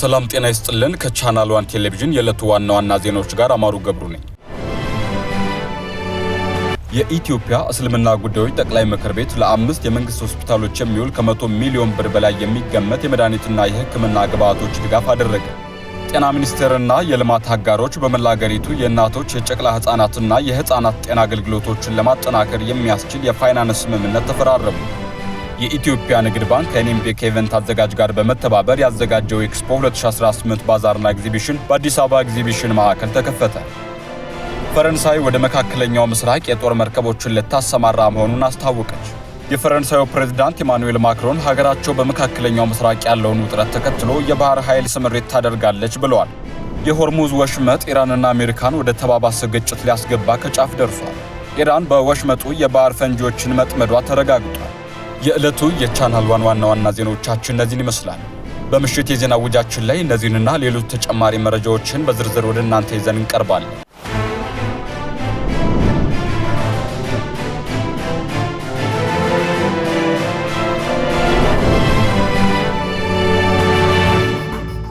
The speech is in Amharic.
ሰላም ጤና ይስጥልን ከቻናል 1 ቴሌቪዥን የዕለቱ ዋና ዜናዎች ጋር አማሩ ገብሩ ነኝ። የኢትዮጵያ እስልምና ጉዳዮች ጠቅላይ ምክር ቤት ለአምስት የመንግስት ሆስፒታሎች የሚውል ከ100 ሚሊዮን ብር በላይ የሚገመት የመድኃኒትና የሕክምና ግብዓቶች ድጋፍ አደረገ። ጤና ሚኒስቴርና የልማት አጋሮች በመላ አገሪቱ የእናቶች የጨቅላ ህፃናትና የህፃናት ጤና አገልግሎቶችን ለማጠናከር የሚያስችል የፋይናንስ ስምምነት ተፈራረሙ። የኢትዮጵያ ንግድ ባንክ ከኤንኤምቤክ ኢቨንት አዘጋጅ ጋር በመተባበር ያዘጋጀው ኤክስፖ 2018 ባዛርና ኤግዚቢሽን በአዲስ አበባ ኤግዚቢሽን ማዕከል ተከፈተ። ፈረንሳይ ወደ መካከለኛው ምስራቅ የጦር መርከቦችን ልታሰማራ መሆኑን አስታወቀች። የፈረንሳዩ ፕሬዝዳንት ኢማኑኤል ማክሮን ሀገራቸው በመካከለኛው ምስራቅ ያለውን ውጥረት ተከትሎ የባህር ኃይል ስምሪት ታደርጋለች ብለዋል። የሆርሙዝ ወሽመጥ ኢራንና አሜሪካን ወደ ተባባሰ ግጭት ሊያስገባ ከጫፍ ደርሷል። ኢራን በወሽመጡ የባህር ፈንጂዎችን መጥመዷ ተረጋግጧል። የዕለቱ የቻናል ዋና ዜናዎቻችን እነዚህን ይመስላል። በምሽት የዜና ውጃችን ላይ እነዚህንና ሌሎች ተጨማሪ መረጃዎችን በዝርዝር ወደ እናንተ ይዘን እንቀርባለን።